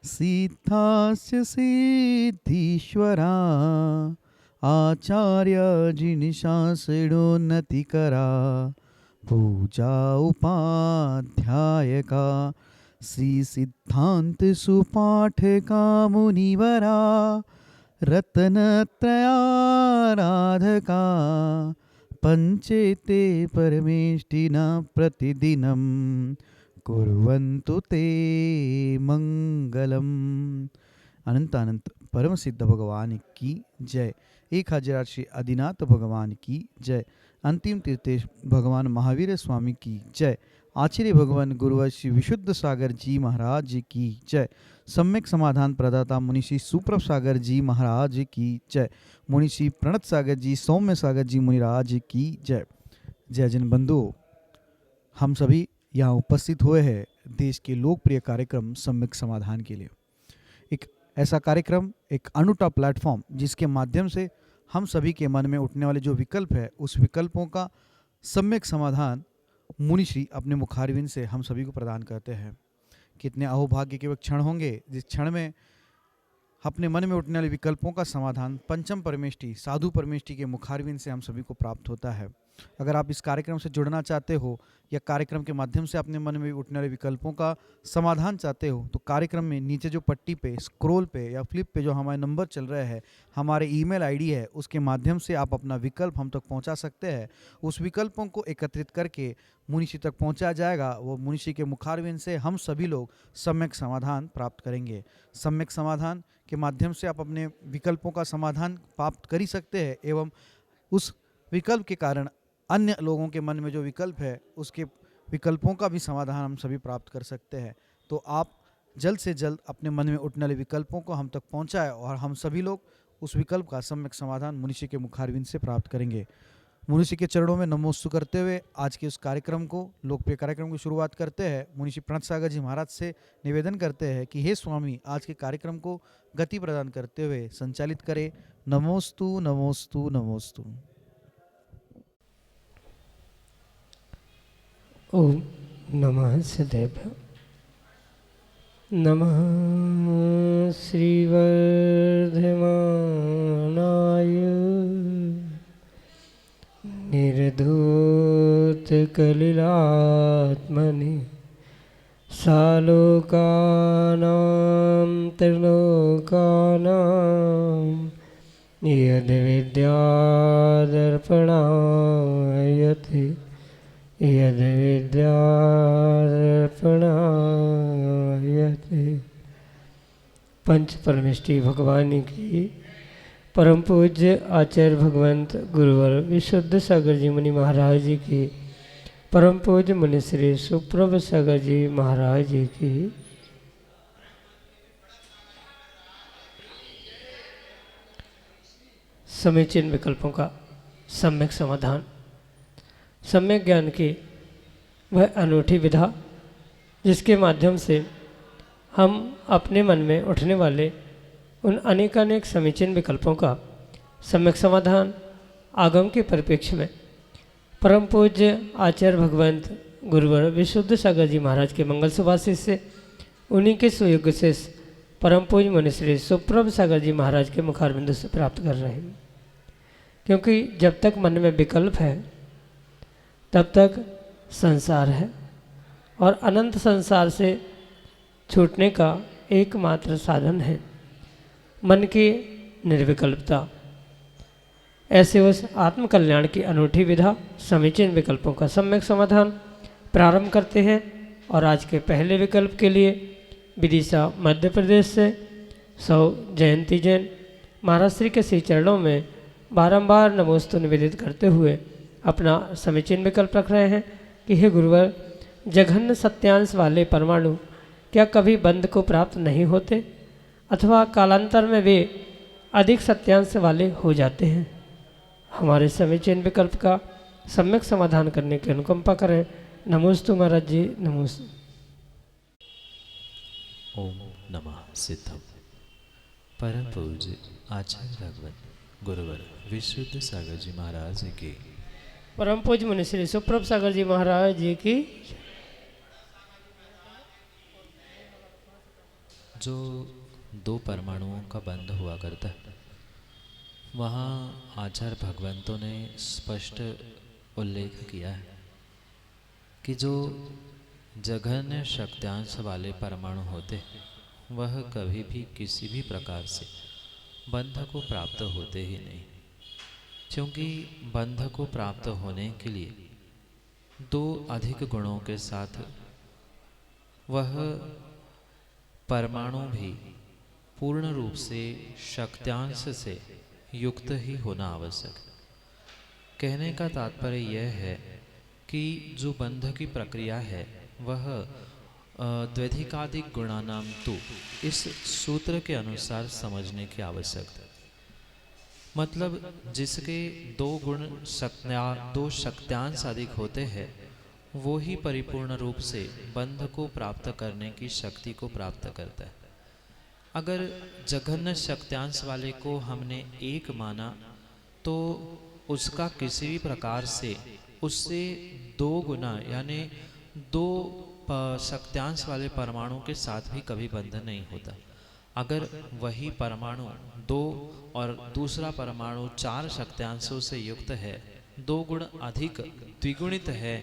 सिद्धास्य सिद्धीश्वरा आचार्य जिनिशासिडोन्नतिकरा पूजा उपाध्यायका श्री सिद्धांत सुपाठका मुनिवरा रत्नत्रयाराधका पंचेते परमेष्टिना प्रतिदिनं कुर्वन्तु ते मंगलम। अनंत अनंत परम सिद्ध भगवान की जय। 1000 श्री आदिनाथ भगवान की जय। अंतिम तीर्थेश भगवान महावीर स्वामी की जय। आचार्य भगवान गुरुवर श्री विशुद्ध सागर जी महाराज की जय। सम्यक समाधान प्रदाता मुनिषि सुप्रभ सागर जी महाराज की जय। मुनिषि प्रणत सागर जी सौम्य सागर जी मुनिराज की जय। जय जन बंधुओं, हम सभी यहाँ उपस्थित हुए हैं देश के लोकप्रिय कार्यक्रम सम्यक समाधान के लिए। एक ऐसा कार्यक्रम, एक अनूठा प्लेटफॉर्म जिसके माध्यम से हम सभी के मन में उठने वाले जो विकल्प है उस विकल्पों का सम्यक समाधान मुनिश्री अपने मुखारविंद से हम सभी को प्रदान करते हैं। कितने अहोभाग्य के वह क्षण होंगे जिस क्षण में अपने मन में उठने वाले विकल्पों का समाधान पंचम परमेष्टि साधु परमेष्टि के मुखारविंद से हम सभी को प्राप्त होता है। अगर आप इस कार्यक्रम से जुड़ना चाहते हो या कार्यक्रम के माध्यम से अपने मन में उठने वाले विकल्पों का समाधान चाहते हो तो कार्यक्रम में नीचे जो पट्टी पे स्क्रॉल पे या फ्लिप पे जो हमारे नंबर चल रहे हैं, हमारे ईमेल आईडी है, उसके माध्यम से आप अपना विकल्प हम तक पहुंचा सकते हैं। उस विकल्पों को एकत्रित करके मुनिषी तक पहुंचाया जाएगा। वो मुनिषी के मुखारविंद से हम सभी लोग सम्यक समाधान प्राप्त करेंगे। सम्यक समाधान के माध्यम से आप अपने विकल्पों का समाधान प्राप्त कर ही सकते हैं एवं उस विकल्प के कारण अन्य लोगों के मन में जो विकल्प है उसके विकल्पों का भी समाधान हम सभी प्राप्त कर सकते हैं। तो आप जल्द से जल्द अपने मन में उठने वाले विकल्पों को हम तक पहुंचाएं और हम सभी लोग उस विकल्प का सम्यक समाधान मुनिषी के मुखारविंद से प्राप्त करेंगे। मुनिषी के चरणों में नमोस्तु करते हुए आज के उस कार्यक्रम को, लोकप्रिय कार्यक्रम की शुरुआत करते हैं। मुनिषी प्रणत सागर जी महाराज से निवेदन करते हैं कि हे स्वामी, आज के कार्यक्रम को गति प्रदान करते हुए संचालित करें। नमोस्तु नमोस्तु नमोस्तु। ओम नमः सदैव। नमः श्रीवर्धमानाय निर्धूतकलिलात्मने सालोकानां त्रिलोकानां यद्विद्यादर्पणायते यद्विद्यादर्पणायते। पंच परमेष्टि भगवान की परम पूज्य आचार्य भगवंत गुरुवर विशुद्ध सागर जी मुनि महाराज जी की, परम पूज्य मुनि श्री सुप्रभ सागर जी महाराज जी की, समीचीन विकल्पों का सम्यक समाधान, सम्यक ज्ञान की वह अनूठी विधा जिसके माध्यम से हम अपने मन में उठने वाले उन अनेकानेक समीचीन विकल्पों का सम्यक समाधान आगम के परिप्रेक्ष्य में परम पूज्य आचार्य भगवंत गुरुवर विशुद्ध सागर जी महाराज के मंगल सुभाषित से उन्हीं के सुयोग्य से परम पूज्य मुनि श्री सुप्रभ सागर जी महाराज के मुखारबिंदु से प्राप्त कर रहे हैं। क्योंकि जब तक मन में विकल्प है तब तक संसार है और अनंत संसार से छूटने का एकमात्र साधन है मन की निर्विकल्पता। ऐसे उस आत्मकल्याण की अनूठी विधा समीचीन विकल्पों का सम्यक समाधान प्रारंभ करते हैं। और आज के पहले विकल्प के लिए विदिशा मध्य प्रदेश से सौ जयंती जैन महाराज श्री के श्री चरणों में बारंबार नमोस्तु निवेदित करते हुए अपना समीचीन विकल्प रख रहे हैं कि हे गुरुवर, जघन्य सत्यांश वाले परमाणु क्या कभी बंध को प्राप्त नहीं होते अथवा कालांतर में वे अधिक सत्यांश वाले हो जाते हैं। हमारे समीचीन विकल्प का सम्यक समाधान करने की अनुकंपा करें। नमोस्तु महाराज जी, नमोस्तु। ओम नमः सिद्धम। परम पूज्य आचार्य भगवत गुरुवर विशुद्ध सागर जी महाराज की, परम पूज्य मुनि श्री सुप्रभ सागर जी महाराज जी की, जो दो परमाणुओं का बंध हुआ करता है, वहाँ आचार्य भगवंतों ने स्पष्ट उल्लेख किया है कि जो जघन्य शक्त्यांश वाले परमाणु होते हैं, वह कभी भी किसी भी प्रकार से बंध को प्राप्त होते ही नहीं, क्योंकि बंध को प्राप्त होने के लिए दो अधिक गुणों के साथ वह परमाणु भी पूर्ण रूप से शक्त्यांश से युक्त ही होना आवश्यक है। कहने का तात्पर्य यह है कि जो बंध की प्रक्रिया है वह द्वैधिकाधिक गुणानाम तु इस सूत्र के अनुसार समझने की आवश्यकता है। मतलब जिसके दो गुण दो शक्त्यांश अधिक होते हैं, वो ही परिपूर्ण रूप से बंध को प्राप्त करने की शक्ति को प्राप्त करता है। अगर जघन्य शक्त्यांश वाले को हमने एक माना तो उसका किसी भी प्रकार से उससे दो गुना यानी दो शक्त्यांश वाले परमाणु के साथ भी कभी बंधन नहीं होता। अगर वही परमाणु दो और दूसरा परमाणु चार शक्त्यांशों से युक्त है, दो गुण अधिक द्विगुणित है,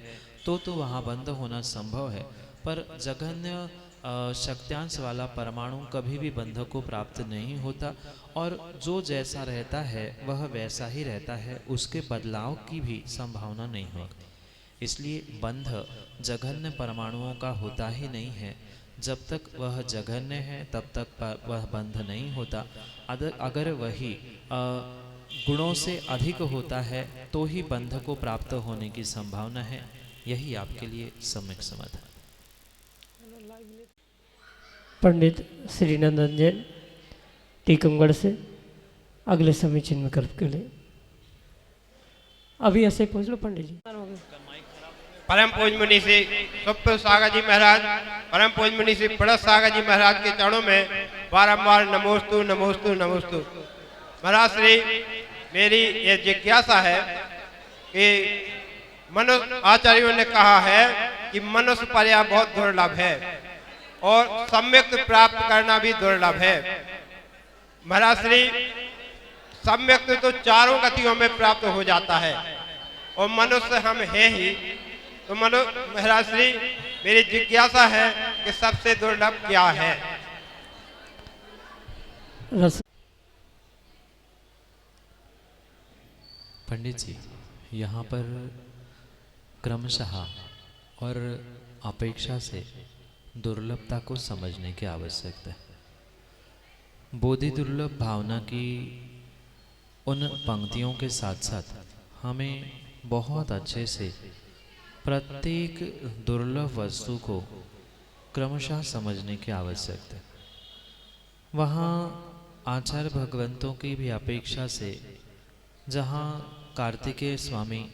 तो वहाँ बंध होना संभव है। पर जघन्य शक्त्यांश वाला परमाणु कभी भी बंध को प्राप्त नहीं होता और जो जैसा रहता है वह वैसा ही रहता है, उसके बदलाव की भी संभावना नहीं होगी। इसलिए बंध जघन्य परमाणुओं का होता ही नहीं है। जब तक वह जघन्य है तब तक वह बंध नहीं होता। अगर वही गुणों से अधिक होता है तो ही बंध को प्राप्त होने की संभावना है। यही आपके लिए सम्यक समाधान। पंडित श्री नंदन जैन टीकमगढ़ से अगले समीचीन विकल्प के लिए अभी ऐसे पहुँच लो पंडित जी। परम पूज्य मुनि श्री सुप्र सागर जी महाराज, परम पूज्य मुनि श्री पड़स सागर जी महाराज के चरणों में बारंबार नमोस्तु नमोस्तु नमोस्तु। महाराज श्री, मेरी ये जिज्ञासा है कि मनुष्य आचार्यों ने कहा है कि मनुष्य पर्याय बहुत दुर्लभ है और सम्यक प्राप्त करना भी दुर्लभ है। महाराज श्री, सम्यक तो चारों गतियों में प्राप्त हो जाता है और मनुष्य हम हैं ही, तो महाराज श्री मेरी जिज्ञासा है कि सबसे दुर्लभ क्या है। पंडित जी, यहाँ पर क्रमशः और अपेक्षा से दुर्लभता को समझने की आवश्यकता है। बोधि दुर्लभ भावना की उन पंक्तियों के साथ साथ हमें बहुत अच्छे से प्रत्येक दुर्लभ वस्तु को क्रमशः समझने की आवश्यकता है। वहाँ आचार्य भगवंतों की भी अपेक्षा से जहाँ कार्तिकेय स्वामी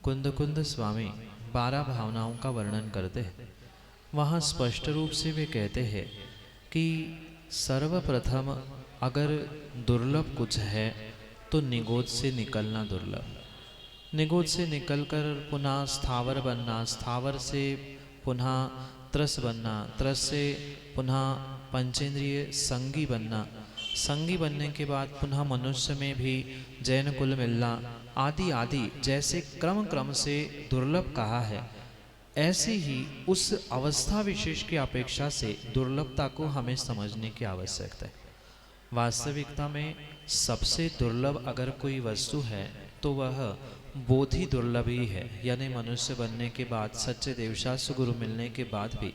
कुंद स्वामी 12 भावनाओं का वर्णन करते हैं, वहाँ स्पष्ट रूप से वे कहते हैं कि सर्वप्रथम अगर दुर्लभ कुछ है तो निगोद से निकलना दुर्लभ। निगोद से निकलकर पुनः स्थावर बनना, स्थावर से पुनः त्रस बनना, त्रस से पुनः पंचेंद्रिय संगी बनना, संगी बनने के बाद पुनः मनुष्य में भी जैन कुल मिलना, आदि आदि जैसे क्रम से दुर्लभ कहा है, ऐसे ही उस अवस्था विशेष की अपेक्षा से दुर्लभता को हमें समझने की आवश्यकता है। वास्तविकता में सबसे दुर्लभ अगर कोई वस्तु है तो वह बोधि दुर्लभ ही है। यानी मनुष्य बनने के बाद, सच्चे देवशास्त्र गुरु मिलने के बाद भी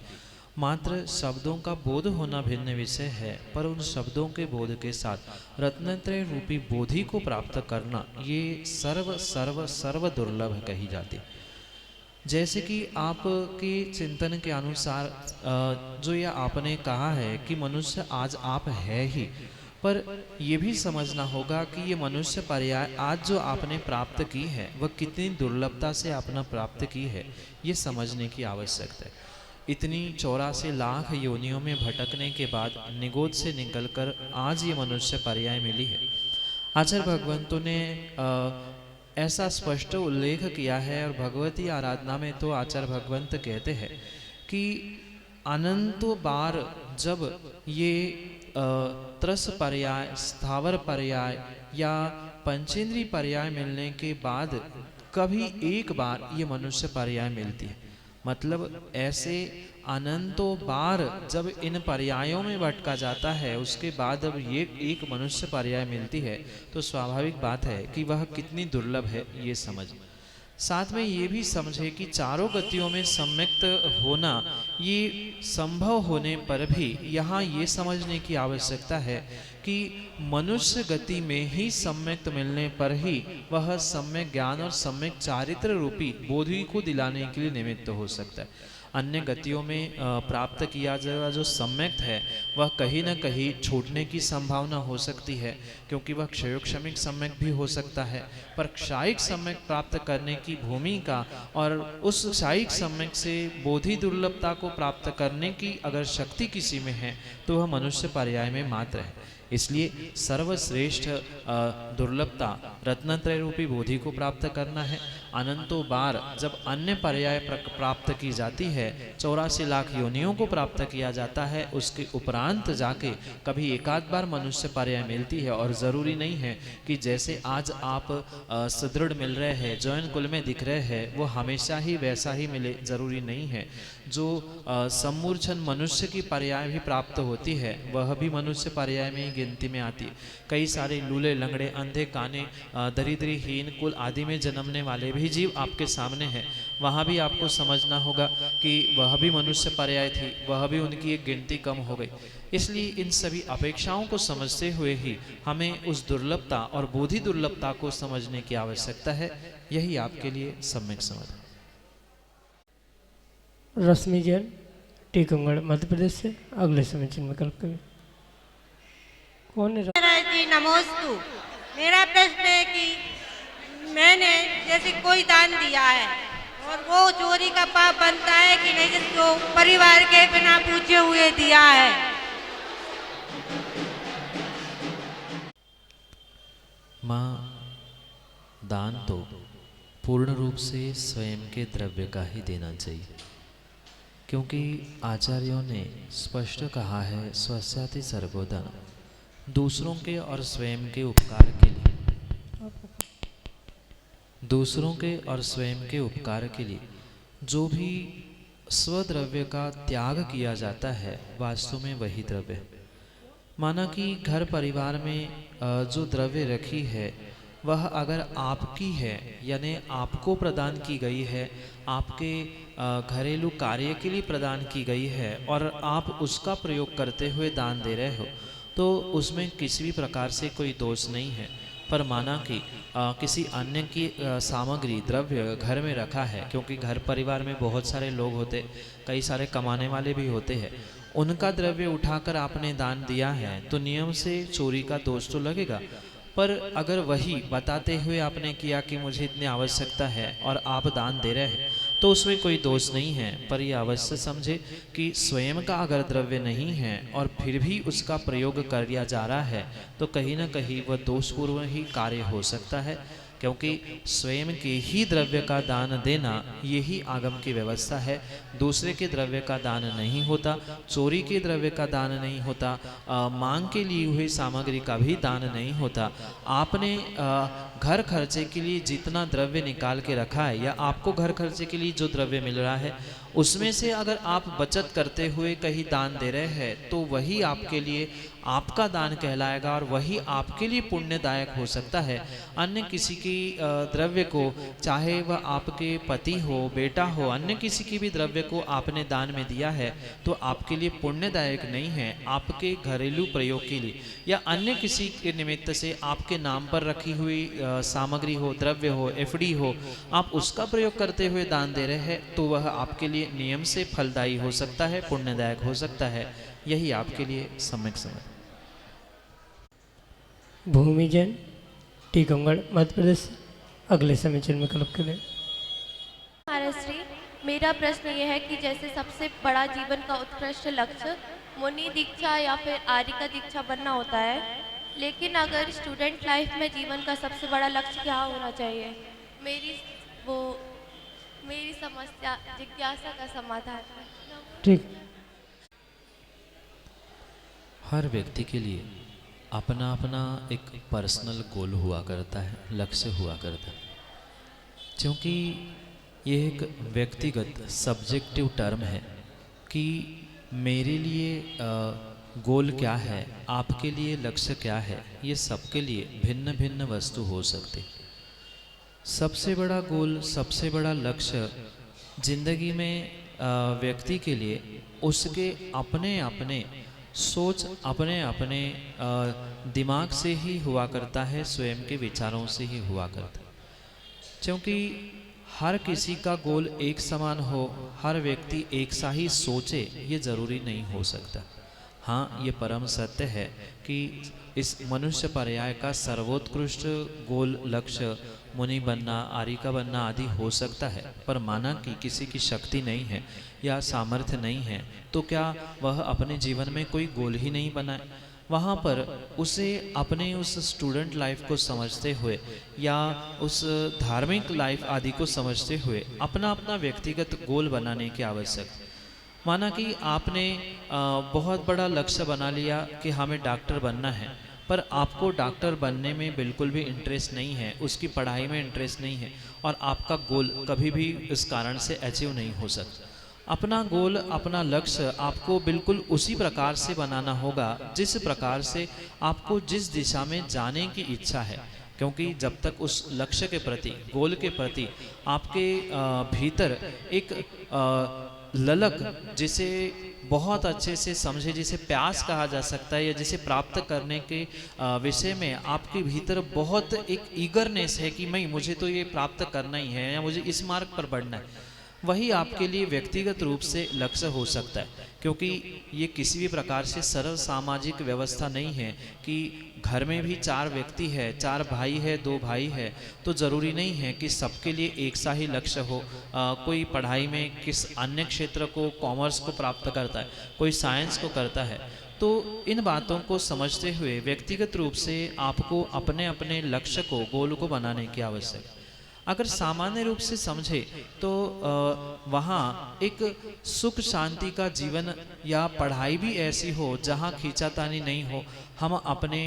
मात्र शब्दों का बोध होना भिन्न विषय है, पर उन शब्दों के बोध के साथ रत्नत्रय रूपी बोधि को प्राप्त करना ये सर्व सर्व सर्व दुर्लभ कही जाती। जैसे कि आपके चिंतन के अनुसार जो यह आपने कहा है कि मनुष्य आज आप है ही, पर यह भी समझना होगा कि ये मनुष्य पर्याय आज जो आपने प्राप्त की है वह कितनी दुर्लभता से आपने प्राप्त की है, ये समझने की आवश्यकता है। इतनी 84 लाख योनियों में भटकने के बाद निगोद से निकलकर आज ये मनुष्य पर्याय मिली है। आचार्य भगवंतों ने ऐसा स्पष्ट उल्लेख किया है और भगवती आराधना में तो आचार्य भगवंत कहते हैं कि अनंतों बार जब ये त्रस पर्याय, स्थावर पर्याय या पंचेंद्रीय पर्याय मिलने के बाद कभी एक बार ये मनुष्य पर्याय मिलती है। मतलब ऐसे अनंतों बार जब इन पर्यायों में भटका जाता है, उसके बाद अब ये एक मनुष्य पर्याय मिलती है, तो स्वाभाविक बात है कि वह कितनी दुर्लभ है ये समझ। साथ में ये भी समझे कि चारों गतियों में सम्यक्त होना ये संभव होने पर भी यहाँ ये समझने की आवश्यकता है कि मनुष्य गति में ही सम्यक्त मिलने पर ही वह सम्यक ज्ञान और सम्यक चारित्र रूपी बोधि को दिलाने के लिए निमित्त हो सकता है। अन्य गतियों में प्राप्त किया जाएगा जो सम्यक्त है, वह कहीं न कहीं छूटने की संभावना हो सकती है, क्योंकि वह क्षयोक्षमिक सम्यक भी हो सकता है। पर क्षायिक सम्यक प्राप्त करने की भूमिका और उस क्षायिक सम्यक से बोधि दुर्लभता को प्राप्त करने की अगर शक्ति किसी में है, तो वह मनुष्य पर्याय में मात्र है। इसलिए सर्वश्रेष्ठ दुर्लभता रत्नत्रय रूपी बोधि को प्राप्त करना है। अनंतों बार जब अन्य पर्याय प्राप्त की जाती है, 84 लाख योनियों को प्राप्त किया जाता है, उसके उपरांत जाके कभी एकाध बार मनुष्य पर्याय मिलती है। और ज़रूरी नहीं है कि जैसे आज आप सुदृढ़ मिल रहे हैं, जैन कुल में दिख रहे हैं, वो हमेशा ही वैसा ही मिले, ज़रूरी नहीं है। जो सम्मूर्छन मनुष्य की पर्याय भी प्राप्त होती है, वह भी मनुष्य पर्याय में ही गिनती में आती है। कई सारे लूले लंगड़े, अंधे काने, दरिद्री हीन कुल आदि में जन्मने वाले भी जीव आपके सामने हैं। वहाँ भी आपको समझना होगा कि वह भी मनुष्य पर्याय थी, वह भी उनकी एक गिनती कम हो गई। इसलिए इन सभी अपेक्षाओं को समझते हुए ही हमें उस दुर्लभता और बोधि दुर्लभता को समझने की आवश्यकता है। यही आपके लिए सम्यक समझ। रश्मि जैन, टीकमगढ़, मध्य प्रदेश से अगले समय चिन्ह विकल्प करें। कौन है? जी नमोस्तु। मेरा प्रश्न है कि मैंने जैसे कोई दान दिया है और वो चोरी का पाप बनता है कि नहीं, जिसको परिवार के बिना पूछे हुए दिया है। माँ, दान तो पूर्ण रूप से स्वयं के द्रव्य का ही देना चाहिए, क्योंकि आचार्यों ने स्पष्ट कहा है स्वस्याति सर्वोधन, दूसरों के और स्वयं के उपकार के लिए, दूसरों के और स्वयं के उपकार के लिए जो भी स्वद्रव्य का त्याग किया जाता है, वास्तव में वही द्रव्य है। माना कि घर परिवार में जो द्रव्य रखी है, वह अगर आपकी है, यानी आपको प्रदान की गई है, आपके घरेलू कार्य के लिए प्रदान की गई है, और आप उसका प्रयोग करते हुए दान दे रहे हो, तो उसमें किसी भी प्रकार से कोई दोष नहीं है। पर माना कि किसी अन्य की सामग्री, द्रव्य घर में रखा है, क्योंकि घर परिवार में बहुत सारे लोग होते, कई सारे कमाने वाले भी होते हैं, उनका द्रव्य उठाकर आपने दान दिया है, तो नियम से चोरी का दोष तो लगेगा। पर अगर वही बताते हुए आपने किया कि मुझे इतनी आवश्यकता है और आप दान दे रहे हैं, तो उसमें कोई दोष नहीं है। पर यह अवश्य समझे कि स्वयं का अगर द्रव्य नहीं है और फिर भी उसका प्रयोग कर लिया जा रहा है, तो कहीं ना कहीं वह दोषपूर्ण ही कार्य हो सकता है, क्योंकि स्वयं के ही द्रव्य का दान देना यही आगम की व्यवस्था है। दूसरे के द्रव्य का दान नहीं होता, चोरी के द्रव्य का दान नहीं होता, मांग के लिए हुई सामग्री का भी दान नहीं होता। आपने घर खर्चे के लिए जितना द्रव्य निकाल के रखा है, या आपको घर खर्चे के लिए जो द्रव्य मिल रहा है, उसमें से अगर आप बचत करते हुए कहीं दान दे रहे हैं, तो वही आपके लिए आपका दान कहलाएगा और वही आपके लिए पुण्यदायक हो सकता है। अन्य किसी की द्रव्य को, चाहे वह आपके पति हो, बेटा हो, अन्य किसी की भी द्रव्य को आपने दान में दिया है, तो आपके लिए पुण्यदायक नहीं है। आपके घरेलू प्रयोग के लिए या अन्य किसी के निमित्त से आपके नाम पर रखी हुई सामग्री हो, द्रव्य हो, एफडी हो, आप उसका प्रयोग करते हुए दान दे रहे हैं, तो वह आपके लिए नियम से फलदायी हो सकता है, पुण्यदायक हो सकता है। यही आपके लिए सम्यक समझ। भूमि जैन, टीकमगढ़, मध्य प्रदेश, अगले समय चिन्ह विकल्प के लिए। महाराष्ट्री, मेरा प्रश्न यह है कि जैसे सबसे बड़ा जीवन का उत्कृष्ट लक्ष्य मुनि दीक्षा या फिर आर्य का दीक्षा बनना होता है, लेकिन अगर स्टूडेंट लाइफ में जीवन का सबसे बड़ा लक्ष्य क्या होना चाहिए? मेरी समस्या, जिज्ञासा का समाधान। ठीक। हर व्यक्ति के लिए अपना अपना एक पर्सनल गोल हुआ करता है, लक्ष्य हुआ करता है। क्योंकि ये एक व्यक्तिगत सब्जेक्टिव टर्म है कि मेरे लिए गोल क्या है, आपके लिए लक्ष्य क्या है, ये सबके लिए भिन्न भिन्न वस्तु हो सकती। सबसे बड़ा गोल, सबसे बड़ा लक्ष्य जिंदगी में व्यक्ति के लिए उसके अपने अपने सोच, अपने अपने दिमाग से ही हुआ करता है, स्वयं के विचारों से ही हुआ करता है। क्योंकि हर किसी का गोल एक समान हो, हर व्यक्ति एक सा ही सोचे, ये ज़रूरी नहीं हो सकता। हाँ, ये परम सत्य है कि इस मनुष्य पर्याय का सर्वोत्कृष्ट गोल लक्ष्य मुनि बनना, आर्यिका बनना आदि हो सकता है। पर माना कि किसी की शक्ति नहीं है या सामर्थ्य नहीं है, तो क्या वह अपने जीवन में कोई गोल ही नहीं बनाए? वहाँ पर उसे अपने उस स्टूडेंट लाइफ को समझते हुए या उस धार्मिक लाइफ आदि को समझते हुए अपना अपना व्यक्तिगत गोल बनाने की आवश्यकता। माना कि आपने बहुत बड़ा लक्ष्य बना लिया कि हमें डॉक्टर बनना है, पर आपको डॉक्टर बनने में बिल्कुल भी इंटरेस्ट नहीं है, उसकी पढ़ाई में इंटरेस्ट नहीं है और आपका गोल कभी भी इस कारण से अचीव नहीं हो सकता। अपना गोल, अपना लक्ष्य आपको बिल्कुल उसी प्रकार से बनाना होगा जिस प्रकार से आपको जिस दिशा में जाने की इच्छा है। क्योंकि जब तक उस लक्ष्य के प्रति, गोल के प्रति आपके भीतर एक ललक, जिसे बहुत अच्छे से समझे, जिसे प्यास कहा जा सकता है, या जिसे प्राप्त करने के विषय में आपके भीतर बहुत एक ईगरनेस है कि मैं मुझे तो ये प्राप्त करना ही है या मुझे इस मार्ग पर बढ़ना है, वही आपके लिए व्यक्तिगत रूप से लक्ष्य हो सकता है। क्योंकि ये किसी भी प्रकार से सरल सामाजिक व्यवस्था नहीं है कि घर में भी 4 व्यक्ति है, 4 भाई है, 2 भाई है, तो ज़रूरी नहीं है कि सबके लिए एक सा ही लक्ष्य हो। कोई पढ़ाई में किस अन्य क्षेत्र को, कॉमर्स को प्राप्त करता है, कोई साइंस को करता है। तो इन बातों को समझते हुए व्यक्तिगत रूप से आपको अपने अपने लक्ष्य को, गोल को बनाने की आवश्यकता। अगर सामान्य रूप से समझे तो वहाँ एक सुख शांति का जीवन या पढ़ाई भी ऐसी हो जहाँ खींचातानी नहीं हो, हम अपने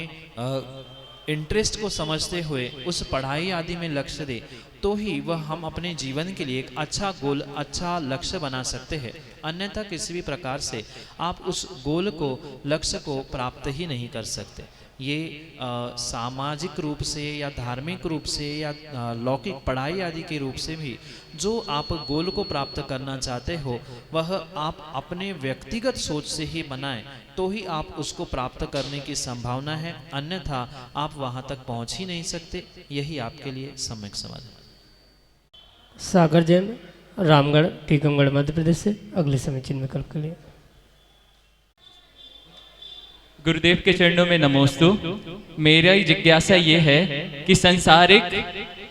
इंटरेस्ट को समझते हुए उस पढ़ाई आदि में लक्ष्य दे, तो ही वह हम अपने जीवन के लिए एक अच्छा गोल, अच्छा लक्ष्य बना सकते हैं। अन्यथा किसी भी प्रकार से आप उस गोल को, लक्ष्य को प्राप्त ही नहीं कर सकते। ये सामाजिक रूप से या धार्मिक रूप से या लौकिक पढ़ाई आदि के रूप से भी जो आप गोल को प्राप्त करना चाहते हो, वह आप अपने व्यक्तिगत सोच से ही बनाएं, तो ही आप उसको प्राप्त करने की संभावना है। अन्यथा आप वहाँ तक पहुँच ही नहीं सकते। यही आपके लिए सम्यक समाधान। सागर जैन, रामगढ़, टीकमगढ़, मध्य प्रदेश से अगले समीचीन विकल्प के लिए। गुरुदेव के चरणों में नमोस्तु। मेरा जिज्ञासा ये है कि सांसारिक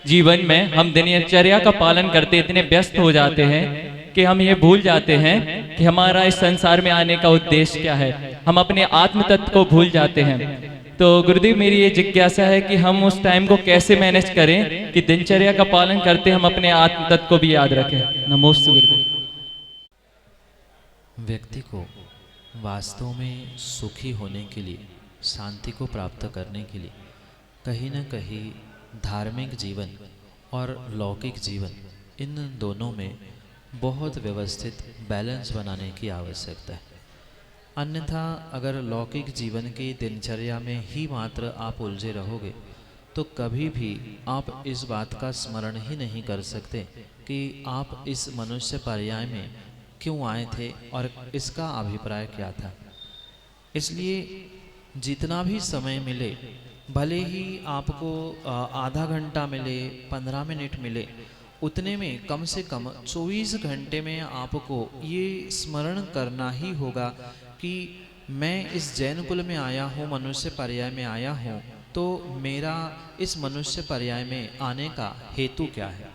जीवन में हम दिनचर्या का पालन करते इतने व्यस्त हो जाते हैं कि हम ये भूल जाते हैं कि हमारा इस संसार में आने का उद्देश्य क्या है। हम अपने आत्म तत्व को भूल जाते हैं। तो गुरुदेव, मेरी ये जिज्ञासा है कि हम उस टाइम को कैसे मैनेज करें कि दिनचर्या का पालन करते हम अपने आत्म तत्व को भी याद रखें। नमोस्तु गुरुदेव। व्यक्ति को वास्तव में सुखी होने के लिए, शांति को प्राप्त करने के लिए कहीं न कहीं धार्मिक जीवन और लौकिक जीवन, इन दोनों में बहुत व्यवस्थित बैलेंस बनाने की आवश्यकता है। अन्यथा अगर लौकिक जीवन की दिनचर्या में ही मात्र आप उलझे रहोगे तो कभी भी आप इस बात का स्मरण ही नहीं कर सकते कि आप इस मनुष्य पर्याय में क्यों आए थे और इसका अभिप्राय क्या था। इसलिए जितना भी समय मिले, भले ही आपको आधा घंटा मिले, 15 मिनट मिले, उतने में कम से कम 24 घंटे में आपको ये स्मरण करना ही होगा कि मैं इस जैन कुल में आया हूँ, मनुष्य पर्याय में आया हूँ, तो मेरा इस मनुष्य पर्याय में आने का हेतु क्या है।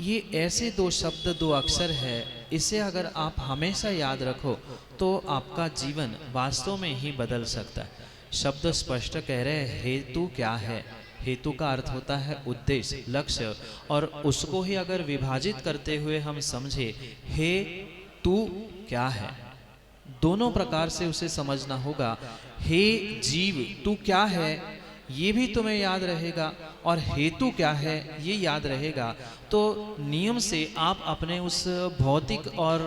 ये ऐसे 2 शब्द, 2 अक्षर है, इसे अगर आप हमेशा याद रखो तो आपका जीवन वास्तव में ही बदल सकता है। शब्द स्पष्ट कह रहे हैं, हेतु क्या है। हेतु का अर्थ होता है उद्देश्य, लक्ष्य, और उसको ही अगर विभाजित करते हुए हम समझे, हे तू क्या है, दोनों प्रकार से उसे समझना होगा हे जीव तू क्या है ये भी तुम्हें याद रहेगा और हेतु क्या है ये याद रहेगा, तो नियम से आप अपने उस भौतिक और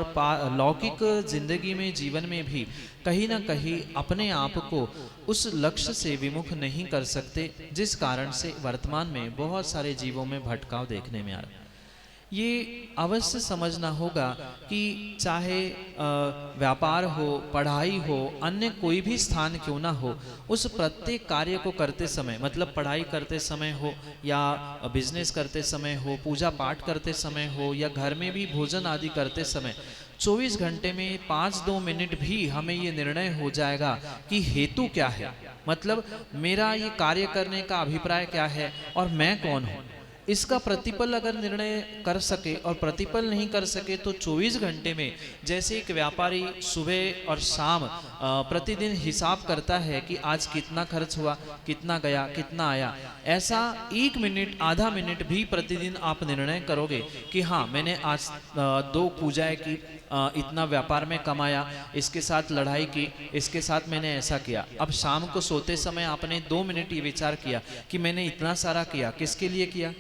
लौकिक जिंदगी में जीवन में भी कहीं ना कहीं अपने आप को उस लक्ष्य से विमुख नहीं कर सकते, जिस कारण से वर्तमान में बहुत सारे जीवों में भटकाव देखने में आ रहा है। ये अवश्य समझना होगा कि चाहे व्यापार हो, पढ़ाई हो, अन्य कोई भी स्थान क्यों ना हो, उस प्रत्येक कार्य को करते समय, मतलब पढ़ाई करते समय हो या बिजनेस करते समय हो, पूजा पाठ करते समय हो या घर में भी भोजन आदि करते समय 24 घंटे में 5-2 मिनट भी हमें ये निर्णय हो जाएगा कि हेतु क्या है, मतलब मेरा ये कार्य करने का अभिप्राय क्या है और मैं कौन हूँ। इसका प्रतिपल अगर निर्णय कर सके, और प्रतिपल नहीं कर सके तो 24 घंटे में जैसे एक व्यापारी सुबह और शाम प्रतिदिन हिसाब करता है कि आज कितना खर्च हुआ, कितना गया, कितना आया, ऐसा 1 मिनट, आधा मिनट भी प्रतिदिन आप निर्णय करोगे कि हाँ मैंने आज 2 पूजाएं की, इतना व्यापार में कमाया, इसके साथ लड़ाई की, इसके साथ मैंने ऐसा किया। अब शाम को सोते समय आपने 2 मिनट ये विचार किया कि मैंने इतना सारा किया, किसके लिए किया,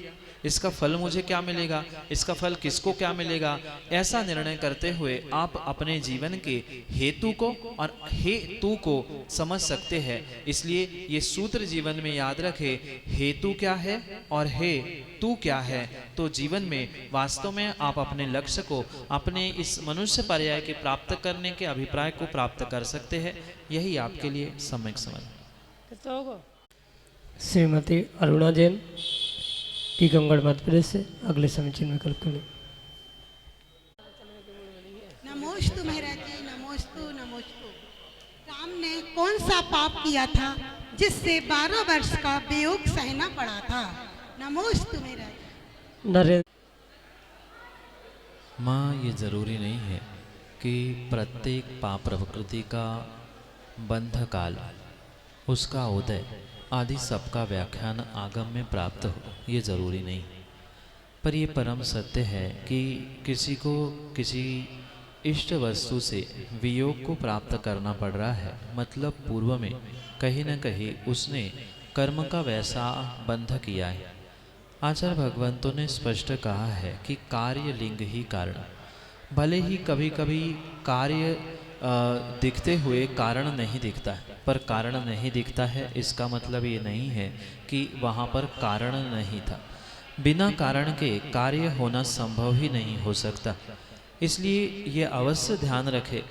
इसका फल मुझे क्या मिलेगा, इसका फल किसको क्या मिलेगा। ऐसा निर्णय करते हुए आप अपने जीवन के हेतु को और हेतु को समझ सकते हैं। इसलिए ये सूत्र जीवन में याद रखे, हेतु क्या है और हे तू क्या है, तो जीवन में वास्तव में आप अपने लक्ष्य को, अपने इस मनुष्य पर्याय के प्राप्त करने के अभिप्राय को प्राप्त कर सकते हैं। यही आपके लिए सम्यक समझ। श्रीमती अरुणा जैन टीकमगढ़ मध्य प्रदेश से अगले समीचीन विकल्प के लिए। नमोस्तु महाराज जी, नमोस्तु नमोस्तु। राम ने कौन सा पाप किया था जिससे 12 वर्ष का वियोग सहना पड़ा था? नमोस्तु महाराज। नरेंद्र माँ, ये जरूरी नहीं है कि प्रत्येक पाप प्रकृति का बंध काल, उसका उदय आदि सबका व्याख्यान आगम में प्राप्त हो, ये जरूरी नहीं। पर ये परम सत्य है कि किसी को किसी इष्ट वस्तु से वियोग को प्राप्त करना पड़ रहा है, मतलब पूर्व में कहीं न कहीं उसने कर्म का वैसा बंध किया है। आचार्य भगवंतों ने स्पष्ट कहा है कि कार्य लिंग ही कारण, भले ही कभी कभी कार्य दिखते हुए कारण नहीं दिखता है, पर कारण नहीं दिखता है इसका मतलब ये नहीं है कि वहाँ पर कारण नहीं था। बिना कारण के कार्य होना संभव ही नहीं हो सकता। इसलिए ये अवश्य ध्यान रखे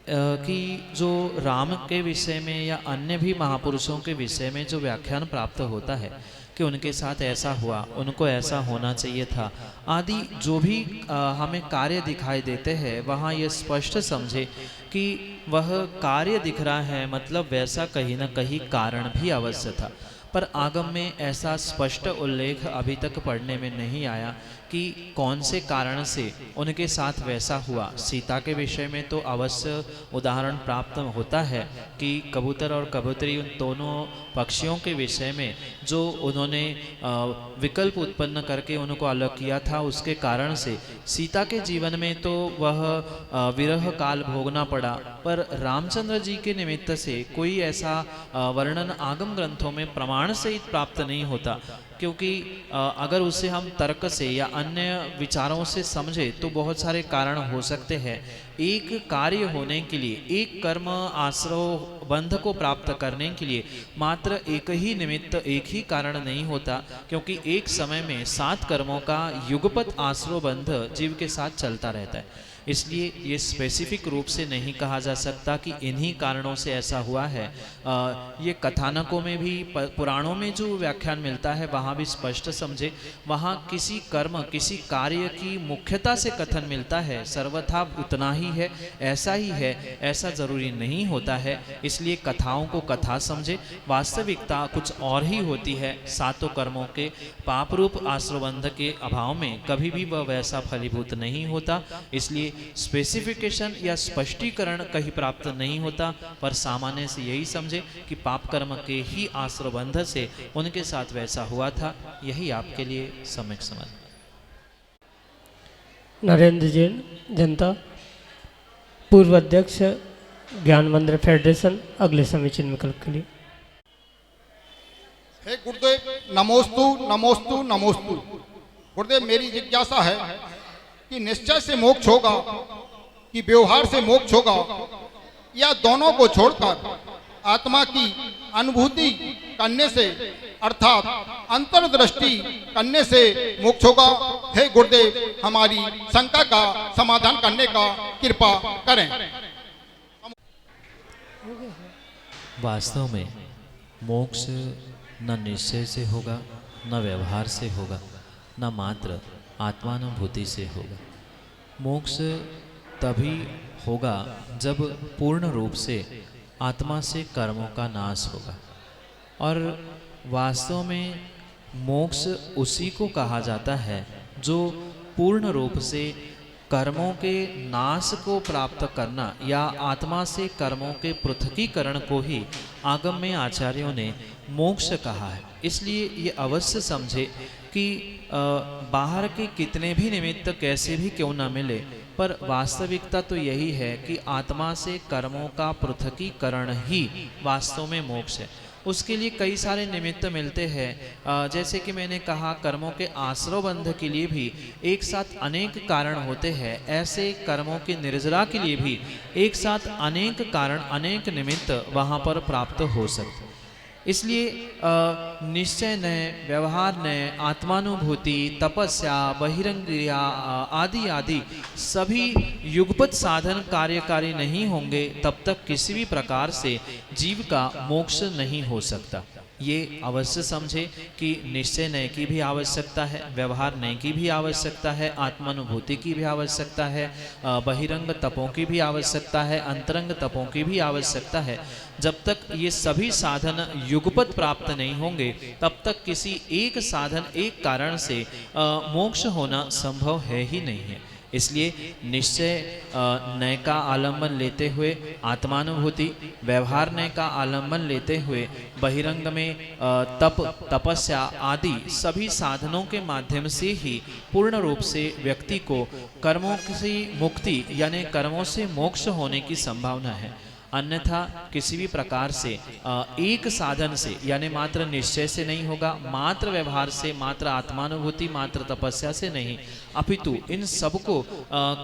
कि जो राम के विषय में या अन्य भी महापुरुषों के विषय में जो व्याख्यान प्राप्त होता है कि उनके साथ ऐसा हुआ, उनको ऐसा होना चाहिए था आदि जो भी हमें कार्य दिखाई देते हैं, वहाँ ये स्पष्ट समझे कि वह कार्य दिख रहा है, मतलब वैसा कहीं ना कहीं कारण भी अवश्य था। पर आगम में ऐसा स्पष्ट उल्लेख अभी तक पढ़ने में नहीं आया कि कौन से कारण से उनके साथ वैसा हुआ। सीता के विषय में तो अवश्य उदाहरण प्राप्त होता है कि कबूतर और कबूतरी, उन दोनों पक्षियों के विषय में जो उन्होंने विकल्प उत्पन्न करके उनको अलग किया था, उसके कारण से सीता के जीवन में तो वह विरह काल भोगना पड़ा। पर रामचंद्र जी के निमित्त से कोई ऐसा वर्णन आगम ग्रंथों में प्रमाण सहित प्राप्त नहीं होता, क्योंकि अगर उसे हम तर्क से या अन्य विचारों से समझे तो बहुत सारे कारण हो सकते हैं। एक कार्य होने के लिए, एक कर्म आश्रव बंध को प्राप्त करने के लिए मात्र एक ही निमित्त, एक ही कारण नहीं होता, क्योंकि एक समय में 7 कर्मों का युगपत आश्रव बंध जीव के साथ चलता रहता है। इसलिए ये स्पेसिफिक रूप से नहीं कहा जा सकता कि इन्हीं कारणों से ऐसा हुआ है। ये कथानकों में भी, पुराणों में जो व्याख्यान मिलता है वहाँ भी स्पष्ट समझे। वहाँ किसी कर्म, किसी कार्य की मुख्यता से कथन मिलता है, सर्वथा उतना ही है, ऐसा ही है, ऐसा जरूरी नहीं होता है। इसलिए कथाओं को कथा समझे, वास्तविकता कुछ और ही होती है। 7 कर्मों के पाप रूप आश्रबंध के अभाव में कभी भी वह वैसा फलीभूत नहीं होता। इसलिए स्पेसिफिकेशन या स्पष्टीकरण कहीं प्राप्त नहीं होता, पर सामान्य से यही समझे कि पाप कर्म के ही आश्रबंध से उनके साथ वैसा हुआ था। यही आपके लिए सम्यक समझ। नरेंद्र जैन, जनता, पूर्व अध्यक्ष ज्ञान मंदिर फेडरेशन अगले समीचीन विकल्प के लिए। हे गुरुदेव, नमोस्तु नमोस्तु नमोस्तु। गुरुदेव, मेरी जिज्ञासा है कि निश्चय से मोक्ष होगा कि व्यवहार से मोक्ष होगा, या दोनों को छोड़कर आत्मा की अनुभूति करने से अर्थात अंतर्दृष्टि करने से मोक्ष होगा। हे गुरुदेव, हमारी शंका का समाधान करने का कृपा करें। वास्तव में मोक्ष न निश्चय से होगा, न व्यवहार से होगा, न मात्र आत्मानुभूति से होगा। मोक्ष तभी होगा जब पूर्ण रूप से आत्मा से कर्मों का नाश होगा। और वास्तव में मोक्ष उसी को कहा जाता है जो पूर्ण रूप से कर्मों के नाश को प्राप्त करना या आत्मा से कर्मों के पृथकीकरण को ही आगम में आचार्यों ने मोक्ष कहा है। इसलिए ये अवश्य समझे कि बाहर के कितने भी निमित्त कैसे भी क्यों न मिले, पर वास्तविकता तो यही है कि आत्मा से कर्मों का पृथकीकरण ही वास्तव में मोक्ष है। उसके लिए कई सारे निमित्त मिलते हैं, जैसे कि मैंने कहा कर्मों के आश्रव बंध के लिए भी एक साथ अनेक कारण होते हैं, ऐसे कर्मों की निर्जरा के लिए भी एक साथ अनेक कारण अनेक निमित्त वहाँ पर प्राप्त हो सकते। इसलिए निश्चय न, व्यवहार न, आत्मानुभूति, तपस्या, बहिरंग क्रिया आदि आदि सभी युगपत साधन कार्यकारी नहीं होंगे तब तक किसी भी प्रकार से जीव का मोक्ष नहीं हो सकता। ये अवश्य समझे कि निश्चय नय की भी आवश्यकता है, व्यवहार नय की भी आवश्यकता है, आत्मानुभूति की भी आवश्यकता है, बहिरंग तपों की भी आवश्यकता है, अंतरंग तपों की भी आवश्यकता है। जब तक ये सभी साधन युगपत प्राप्त नहीं होंगे तब तक किसी एक साधन एक कारण से मोक्ष होना संभव है ही नहीं है। इसलिए निश्चय नय का आलम्बन लेते हुए आत्मानुभूति, व्यवहार नय का आलम्बन लेते हुए बहिरंग में तपस्या आदि सभी साधनों के माध्यम से ही पूर्ण रूप से व्यक्ति को कर्मों से मुक्ति यानी कर्मों से मोक्ष होने की संभावना है। अन्यथा किसी भी प्रकार से एक साधन से यानी मात्र निश्चय से नहीं होगा, मात्र व्यवहार से, मात्र आत्मानुभूति, मात्र तपस्या से नहीं, अपितु इन सबको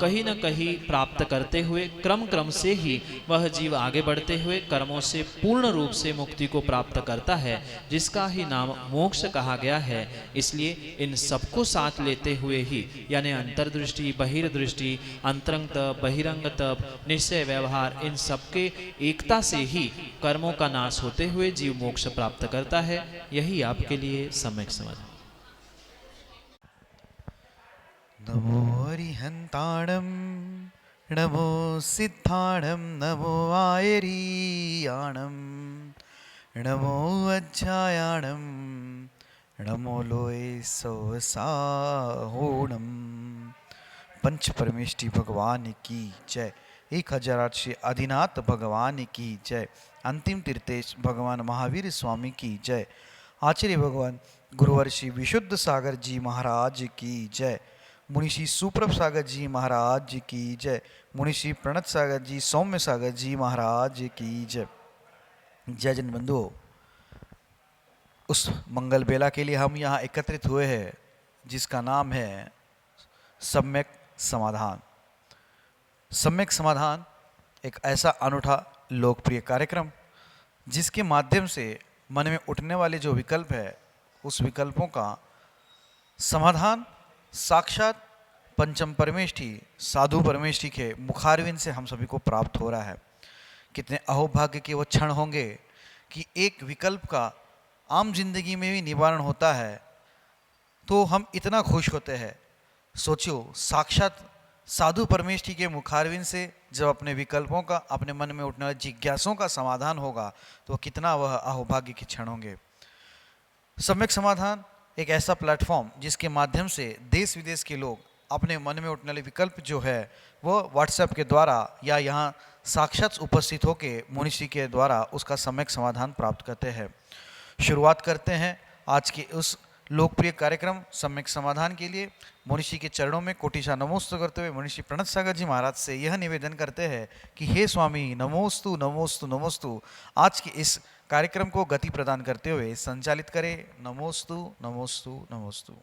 कहीं न कहीं प्राप्त करते हुए क्रम क्रम से ही वह जीव आगे बढ़ते हुए कर्मों से पूर्ण रूप से मुक्ति को प्राप्त करता है, जिसका ही नाम मोक्ष कहा गया है। इसलिए इन सबको साथ लेते हुए ही यानी अंतर्दृष्टि, बहिर्दृष्टि, अंतरंग तप, बहिरंग तप, निश्चय, व्यवहार, इन सबके एकता से ही कर्मों का नाश होते हुए जीव मोक्ष प्राप्त करता है। यही आपके लिए सम्यक समझ। नमो अरिहंताणम, नमो सिद्धाणम, नमो आयरियाणम, नमो अज्जायाणम, नमो लोए सवसाहोणम। पंच परमेष्टि भगवान की जय। 1008 श्री आदिनाथ भगवान की जय। अंतिम तीर्थेश भगवान महावीर स्वामी की जय। आचार्य भगवान गुरुवर श्री विशुद्ध सागर जी महाराज की जय। मुनिषी सुप्रभ सागर जी महाराज की जय। मुनिषी प्रणत सागर जी, सौम्य सागर जी महाराज की जय। जय जन बंधुओं, उस मंगल बेला के लिए हम यहाँ एकत्रित हुए हैं जिसका नाम है सम्यक समाधान। सम्यक समाधान एक ऐसा अनूठा लोकप्रिय कार्यक्रम जिसके माध्यम से मन में उठने वाले जो विकल्प है उस विकल्पों का समाधान साक्षात पंचम परमेष्ठी साधु परमेष्ठी के मुखारविंद से हम सभी को प्राप्त हो रहा है। कितने अहोभाग्य के वो क्षण होंगे कि एक विकल्प का आम जिंदगी में भी निवारण होता है तो हम इतना खुश होते हैं। सोचियो, साक्षात साधु परमेष्ठी के मुखारविंद से जब अपने विकल्पों का, अपने मन में उठने वाली जिज्ञासों का समाधान होगा तो कितना वह अहोभाग्य के क्षण होंगे। सम्यक समाधान एक ऐसा प्लेटफॉर्म जिसके माध्यम से देश विदेश के लोग अपने मन में उठने वाले विकल्प जो है वो व्हाट्सएप के द्वारा या यहाँ साक्षात उपस्थित होकर मुनिषी के द्वारा उसका सम्यक समाधान प्राप्त करते हैं। शुरुआत करते हैं आज के उस लोकप्रिय कार्यक्रम सम्यक समाधान के लिए मुनिषी के चरणों में कोटिशा नमोस्तु करते हुए मुनिषी प्रणत सागर जी महाराज से यह निवेदन करते हैं कि हे स्वामी नमोस्तु नमोस्तु नमोस्तु, आज के इस कार्यक्रम को गति प्रदान करते हुए संचालित करें। नमोस्तु नमोस्तु नमोस्तु।